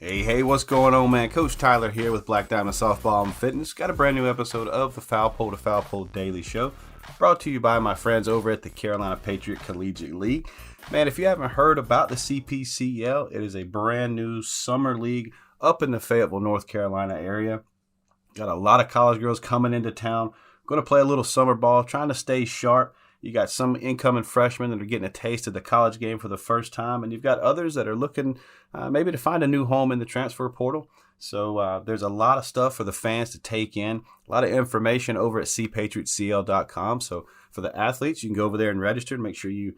Hey, what's going on, man? Coach Tyler here with Black Diamond Softball and Fitness. Got a brand new episode of the FPtFP Daily Show, brought to you by my friends over at the Carolina Patriot Collegiate League. Man, if you haven't heard about the CPCL, it is a brand new summer league up in the Fayetteville, North Carolina area. Got a lot of college girls coming into town, going to play a little summer ball, trying to stay sharp. You got some incoming freshmen that are getting a taste of the college game for the first time, and you've got others that are looking maybe to find a new home in the transfer portal. So there's a lot of stuff for the fans to take in, a lot of information over at cpatriotcl.com. So for the athletes, you can go over there and register and make sure you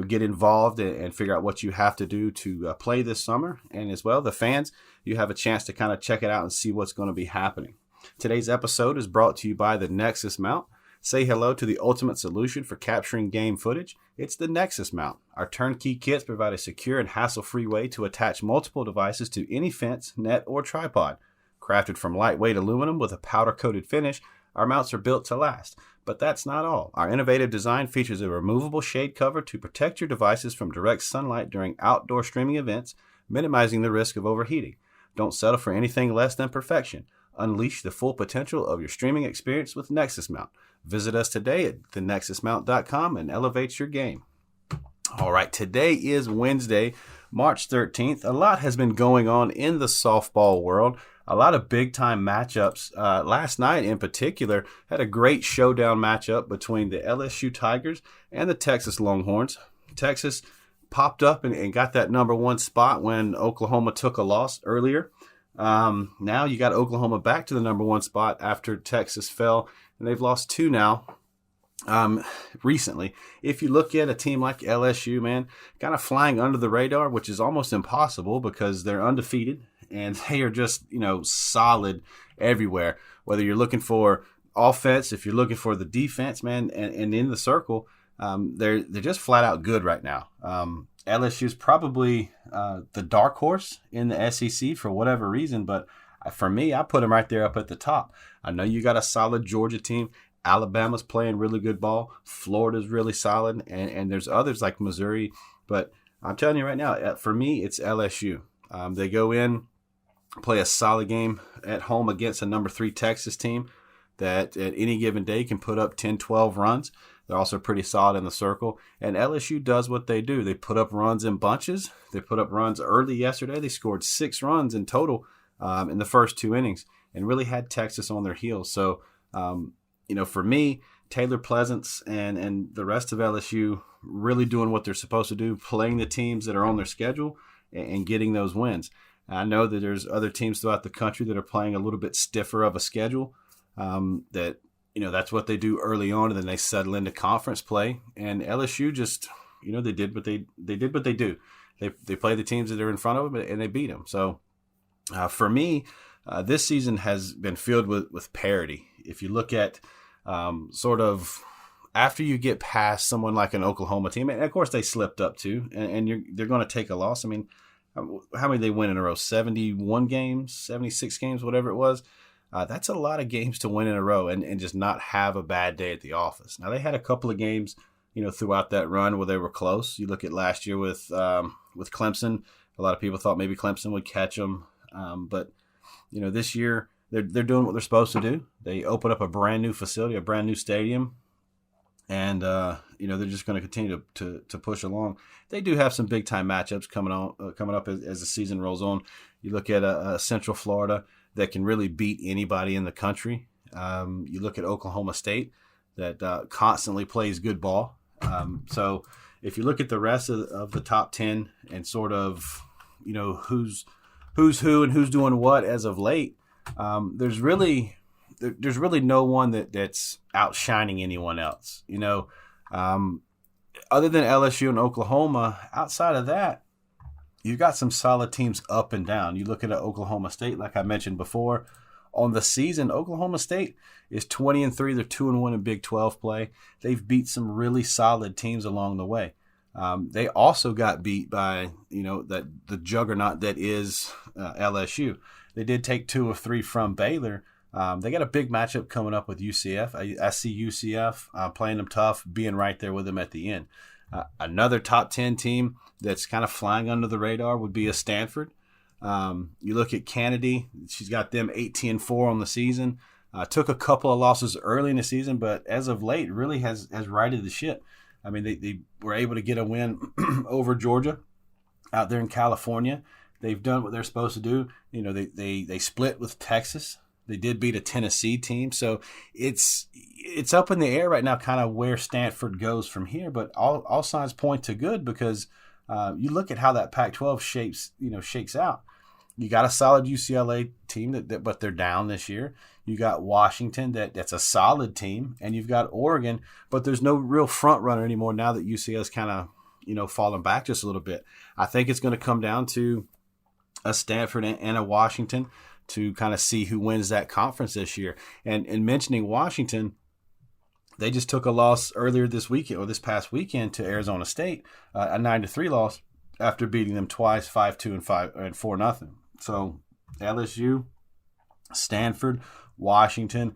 get involved and figure out what you have to do to play this summer. And as well, the fans, you have a chance to kind of check it out and see what's going to be happening. Today's episode is brought to you by the Nexus Mount. Say hello to the ultimate solution for capturing game footage. It's the Nexus Mount. Our turnkey kits provide a secure and hassle-free way to attach multiple devices to any fence, net, or tripod. Crafted from lightweight aluminum with a powder-coated finish, our mounts are built to last. But that's not all. Our innovative design features a removable shade cover to protect your devices from direct sunlight during outdoor streaming events, minimizing the risk of overheating. Don't settle for anything less than perfection. Unleash the full potential of your streaming experience with Nexus Mount. Visit us today at thenexusmount.com and elevate your game. All right, today is Wednesday, March 13th. A lot has been going on in the softball world. A lot of big-time matchups. Last night, in particular, had a great showdown matchup between the LSU Tigers and the Texas Longhorns. Texas popped up and got that number one spot when Oklahoma took a loss earlier. Now you got Oklahoma back to the number one spot after Texas fell, and they've lost two now recently. If you look at a team like LSU, man, kind of flying under the radar, which is almost impossible because they're undefeated and they are just, solid everywhere. Whether you're looking for offense, if you're looking for the defense, man, and in the circle, they're just flat out good right now. LSU's probably the dark horse in the SEC for whatever reason, but for me, I put them right there up at the top. I know you got a solid Georgia team. Alabama's playing really good ball. Florida's really solid, and there's others like Missouri. But I'm telling you right now, for me, it's LSU. They go in, play a solid game at home against a number 3 Texas team that at any given day can put up 10, 12 runs. They're also pretty solid in the circle. And LSU does what they do. They put up runs in bunches. They put up runs early yesterday. They scored 6 runs in total in the first 2 innings and really had Texas on their heels. So, for me, Taylor Pleasance and the rest of LSU really doing what they're supposed to do, playing the teams that are on their schedule and getting those wins. I know that there's other teams throughout the country that are playing a little bit stiffer of a schedule that – that's what they do early on, and then they settle into conference play. And LSU just, they did what they do. They play the teams that are in front of them, and they beat them. So for me, this season has been filled with parity. If you look at sort of after you get past someone like an Oklahoma team, and of course they slipped up too, and they're going to take a loss. I mean, how many they win in a row? 71 games, 76 games, whatever it was. That's a lot of games to win in a row and just not have a bad day at the office. Now, they had a couple of games, throughout that run where they were close. You look at last year with Clemson. A lot of people thought maybe Clemson would catch them. But, this year they're doing what they're supposed to do. They open up a brand new facility, a brand new stadium. And, they're just going to continue to push along. They do have some big-time matchups coming up as the season rolls on. You look at Central Florida that can really beat anybody in the country. You look at Oklahoma State that constantly plays good ball. So if you look at the rest of the top 10 and sort of, who's who and who's doing what as of late, there's really no one that's outshining anyone else. Other than LSU and Oklahoma, outside of that, you've got some solid teams up and down. You look at Oklahoma State, like I mentioned before, on the season, Oklahoma State is 20-3. They're 2-1 in Big 12 play. They've beat some really solid teams along the way. They also got beat by, the juggernaut that is LSU. They did take 2 of 3 from Baylor. They got a big matchup coming up with UCF. I see UCF playing them tough, being right there with them at the end. Another top 10 team that's kind of flying under the radar would be a Stanford. You look at Kennedy, she's got them 18-4 on the season. Took a couple of losses early in the season, but as of late, really has righted the ship. I mean, they were able to get a win over Georgia out there in California. They've done what they're supposed to do. You know, they split with Texas. They did beat a Tennessee team. So it's up in the air right now kind of where Stanford goes from here. But all signs point to good because you look at how that Pac-12 shakes out. You got a solid UCLA team, but they're down this year. You got Washington, that's a solid team. And you've got Oregon, but there's no real front runner anymore now that UCLA's kind of, fallen back just a little bit. I think it's going to come down to a Stanford and a Washington to kind of see who wins that conference this year. And mentioning Washington, they just took a loss earlier this weekend or this past weekend to Arizona State, a 9-3 loss after beating them twice, 5-2 and 4-0. So LSU, Stanford, Washington,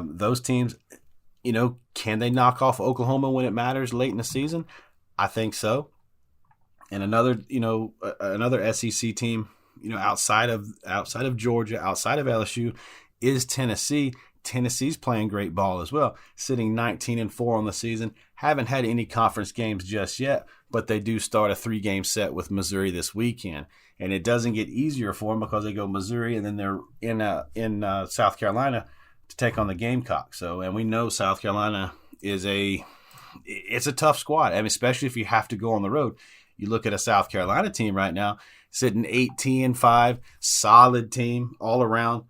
those teams, can they knock off Oklahoma when it matters late in the season? I think so. And another SEC team, outside of Georgia, outside of LSU, is Tennessee. Tennessee's playing great ball as well, sitting 19-4 on the season. Haven't had any conference games just yet, but they do start a 3-game set with Missouri this weekend. And it doesn't get easier for them because they go Missouri and then they're in South Carolina to take on the Gamecocks. So, and we know South Carolina it's a tough squad. I mean, especially if you have to go on the road. You look at a South Carolina team right now, sitting 18-5, solid team all around.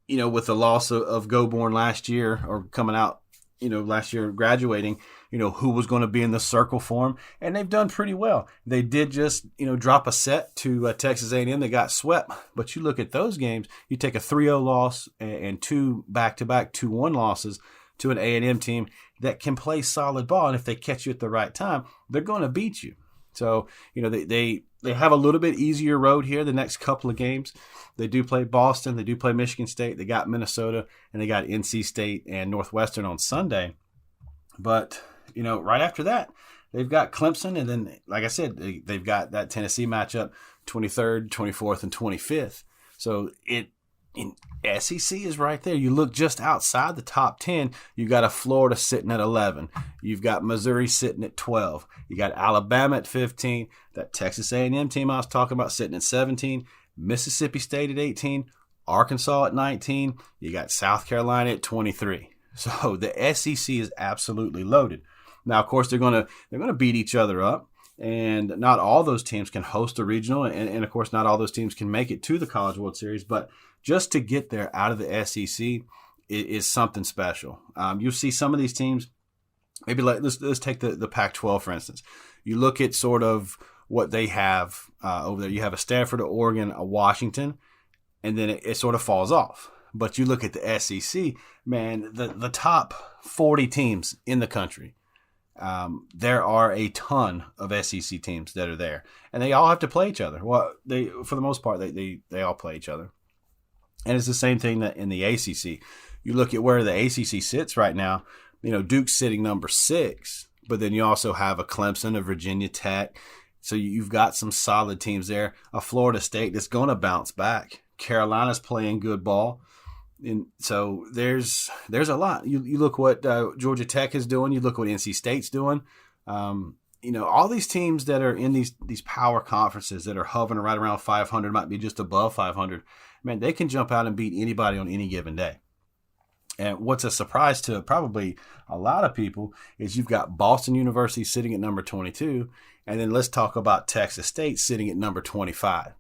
With the loss of Goborn last year or coming out, last year graduating, who was going to be in the circle for them. And they've done pretty well. They did just, drop a set to Texas A&M. They got swept. But you look at those games, you take a 3-0 loss and 2 back-to-back 2-1 losses to an A&M team that can play solid ball. And if they catch you at the right time, they're going to beat you. So, they have a little bit easier road here the next couple of games. They do play Boston. They do play Michigan State. They got Minnesota, and they got NC State and Northwestern on Sunday. But, right after that, they've got Clemson. And then, like I said, they've got that Tennessee matchup, 23rd, 24th, and 25th. So SEC is right there. You look just outside the top 10, you got a Florida sitting at 11. You've got Missouri sitting at 12. You got Alabama at 15. That Texas A&M team I was talking about sitting at 17. Mississippi State at 18. Arkansas at 19. You got South Carolina at 23. So the SEC is absolutely loaded. Now, of course, they're going to beat each other up. And not all those teams can host a regional. And of course, not all those teams can make it to the College World Series. But just to get there out of the SEC is something special. You'll see some of these teams, maybe let's take the Pac-12, for instance. You look at sort of what they have over there. You have a Stanford, a Oregon, a Washington, and then it sort of falls off. But you look at the SEC, man, the top 40 teams in the country. There are a ton of SEC teams that are there, and they all have to play each other. Well, for the most part, they all play each other. And it's the same thing that in the ACC. You look at where the ACC sits right now. Duke's sitting number 6, but then you also have a Clemson, a Virginia Tech. So you've got some solid teams there. A Florida State that's going to bounce back. Carolina's playing good ball. And so there's a lot. You look what Georgia Tech is doing. You look what NC State's doing. All these teams that are in these power conferences that are hovering right around 500, might be just above 500. Man, they can jump out and beat anybody on any given day. And what's a surprise to probably a lot of people is you've got Boston University sitting at number 22. And then let's talk about Texas State sitting at number 25.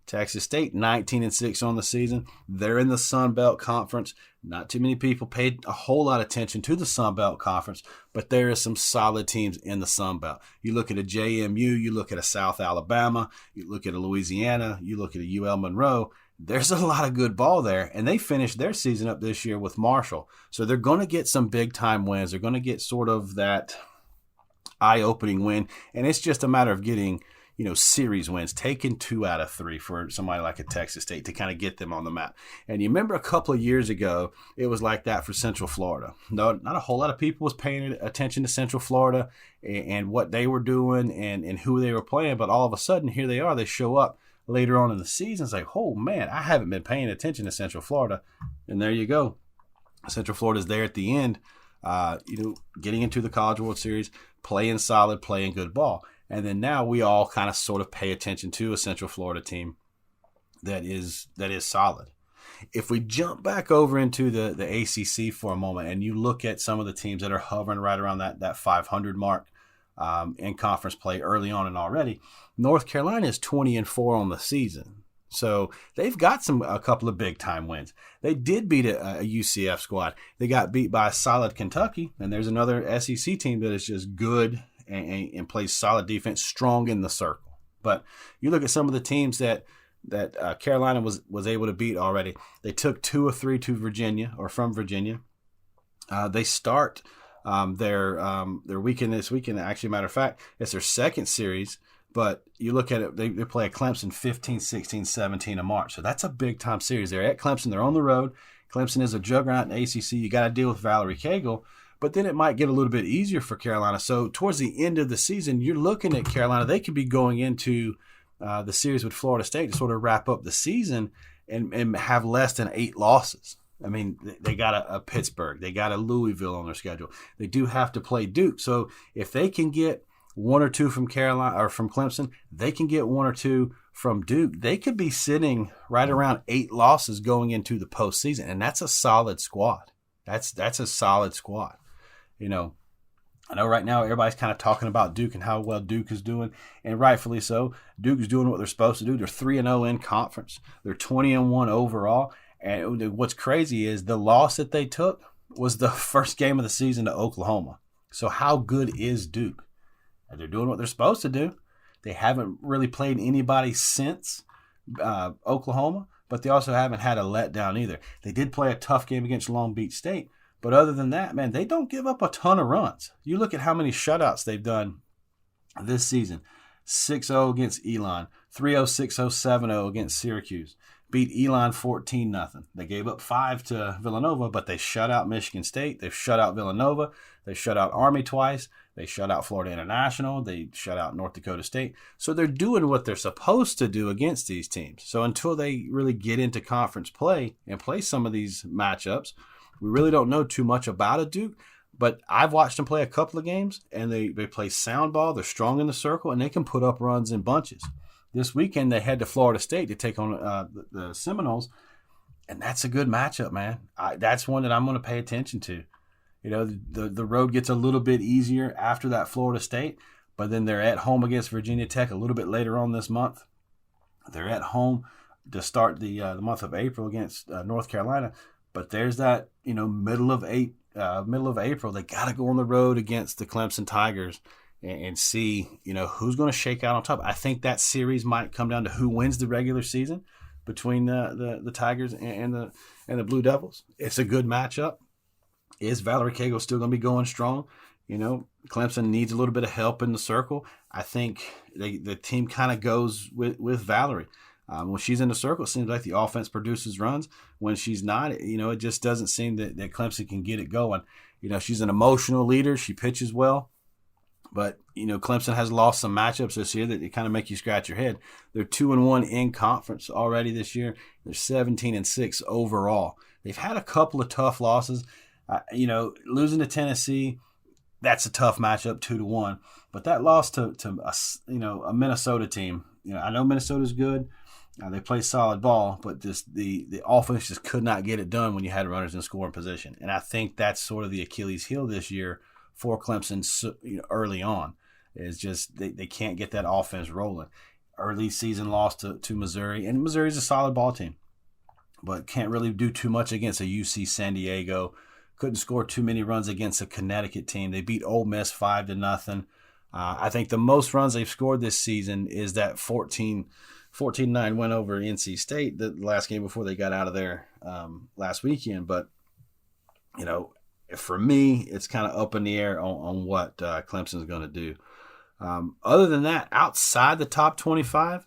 Texas State, 19-6 on the season. They're in the Sun Belt Conference. Not too many people paid a whole lot of attention to the Sun Belt Conference, but there are some solid teams in the Sun Belt. You look at a JMU, you look at a South Alabama, you look at a Louisiana, you look at a UL Monroe. There's a lot of good ball there, and they finished their season up this year with Marshall. So they're going to get some big-time wins. They're going to get sort of that eye-opening win, and it's just a matter of getting series wins, taking 2 out of 3 for somebody like a Texas State to kind of get them on the map. And you remember a couple of years ago, it was like that for Central Florida. No, not a whole lot of people was paying attention to Central Florida and what they were doing and who they were playing, but all of a sudden, here they are. They show up later on in the season. It's like, oh man, I haven't been paying attention to Central Florida. And there you go. Central Florida's there at the end, getting into the College World Series, playing solid, playing good ball. And then now we all kind of sort of pay attention to a Central Florida team that is solid. If we jump back over into the ACC for a moment and you look at some of the teams that are hovering right around that 500 mark in conference play early on and already, North Carolina is 20-4 on the season. So they've got a couple of big-time wins. They did beat a UCF squad. They got beat by a solid Kentucky, and there's another SEC team that is just good and plays solid defense, strong in the circle. But you look at some of the teams that Carolina was able to beat already. They took 2 of 3 to Virginia, or from Virginia. They start their weekend this weekend. Actually, matter of fact, it's their second series. But you look at it, they play at Clemson 15, 16, 17 of March. So that's a big-time series. They're at Clemson. They're on the road. Clemson is a juggernaut in ACC. You got to deal with Valerie Cagle. But then it might get a little bit easier for Carolina. So towards the end of the season, you're looking at Carolina. They could be going into the series with Florida State to sort of wrap up the season and have less than 8 losses. I mean, they got a Pittsburgh. They got a Louisville on their schedule. They do have to play Duke. So if they can get 1 or 2 from Carolina or from Clemson, they can get 1 or 2 from Duke. They could be sitting right around 8 losses going into the postseason, and that's a solid squad. That's a solid squad. I know right now everybody's kind of talking about Duke and how well Duke is doing, and rightfully so. Duke is doing what they're supposed to do. They're 3-0 in conference. They're 20-1 overall. And what's crazy is the loss that they took was the first game of the season to Oklahoma. So how good is Duke? They're doing what they're supposed to do. They haven't really played anybody since Oklahoma, but they also haven't had a letdown either. They did play a tough game against Long Beach State, but other than that, man, they don't give up a ton of runs. You look at how many shutouts they've done this season. 6-0 against Elon, 3-0, 6-0, 7-0 against Syracuse. Beat Elon 14-0. They gave up 5 to Villanova, but they shut out Michigan State. They've shut out Villanova. They shut out Army twice. They shut out Florida International. They shut out North Dakota State. So they're doing what they're supposed to do against these teams. So until they really get into conference play and play some of these matchups, we really don't know too much about a Duke. But I've watched them play a couple of games, and they play sound ball. They're strong in the circle, and they can put up runs in bunches. This weekend, they head to Florida State to take on the Seminoles, and that's a good matchup, man. That's one that I'm going to pay attention to. The road gets a little bit easier after that Florida State, but then they're at home against Virginia Tech a little bit later on this month. They're at home to start the month of April against North Carolina, but there's that middle of April. They got to go on the road against the Clemson Tigers and see, who's going to shake out on top. I think that series might come down to who wins the regular season between the Tigers and the Blue Devils. It's a good matchup. Is Valerie Cagle still going to be going strong? Clemson needs a little bit of help in the circle. I think the team kind of goes with Valerie. When she's in the circle, it seems like the offense produces runs. When she's not, it just doesn't seem that Clemson can get it going. She's an emotional leader. She pitches well. But, Clemson has lost some matchups this year that kind of make you scratch your head. They're 2-1 in conference already this year. They're 17-6 overall. They've had a couple of tough losses. Losing to Tennessee, that's a tough matchup, 2-1. But that loss to a Minnesota team, I know Minnesota's good. They play solid ball, but the offense just could not get it done when you had runners in scoring position. And I think that's sort of the Achilles heel this year for Clemson early on. Is just they can't get that offense rolling. Early season loss to Missouri, and Missouri's a solid ball team, but can't really do too much against a UC San Diego. Couldn't score too many runs against a Connecticut team. They beat Ole Miss 5-0. I think the most runs they've scored this season is that 14-9 win over NC State, the last game before they got out of there last weekend. But, for me, it's kind of up in the air on what Clemson's going to do. Other than that, outside the top 25,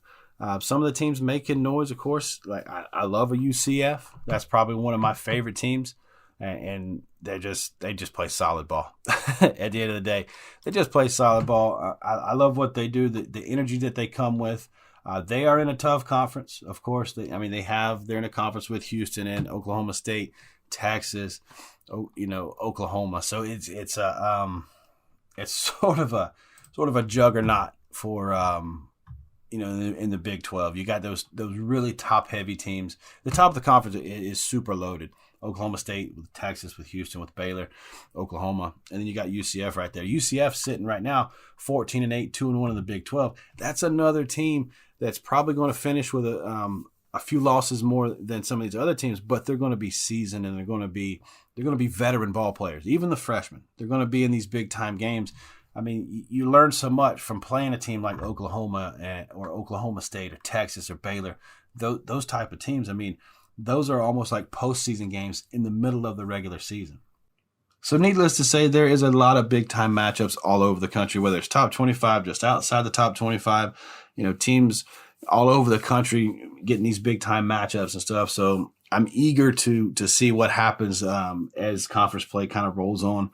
some of the teams making noise, of course. Like I love a UCF. That's probably one of my favorite teams. And they just play solid ball. At the end of the day, they just play solid ball. I love what they do, the energy that they come with. They are in a tough conference, of course. They're in a conference with Houston and Oklahoma State, Texas, Oklahoma. So it's sort of a juggernaut for in the Big 12. You got those really top heavy teams. The top of the conference is super loaded. Oklahoma State with Texas, with Houston, with Baylor, Oklahoma, and then you got UCF right there. UCF sitting right now 14-8, 2-1 in the Big 12. That's another team that's probably going to finish with a few losses more than some of these other teams, but they're going to be seasoned and they're going to be veteran ball players. Even the freshmen, they're going to be in these big time games. I mean, you learn so much from playing a team like Oklahoma or Oklahoma State or Texas or Baylor. Those type of teams. I mean, those are almost like postseason games in the middle of the regular season. So needless to say, there is a lot of big-time matchups all over the country, whether it's top 25, just outside the top 25, teams all over the country getting these big-time matchups and stuff. So I'm eager to see what happens as conference play kind of rolls on,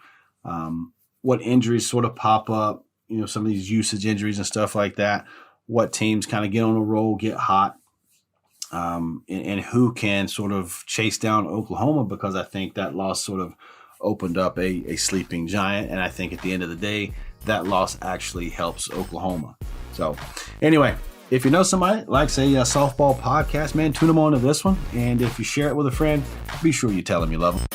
what injuries sort of pop up, some of these usage injuries and stuff like that, what teams kind of get on a roll, get hot. And who can sort of chase down Oklahoma, because I think that loss sort of opened up a sleeping giant. And I think at the end of the day, that loss actually helps Oklahoma. So anyway, if you know somebody likes a softball podcast, man, tune them on to this one. And if you share it with a friend, be sure you tell them you love them.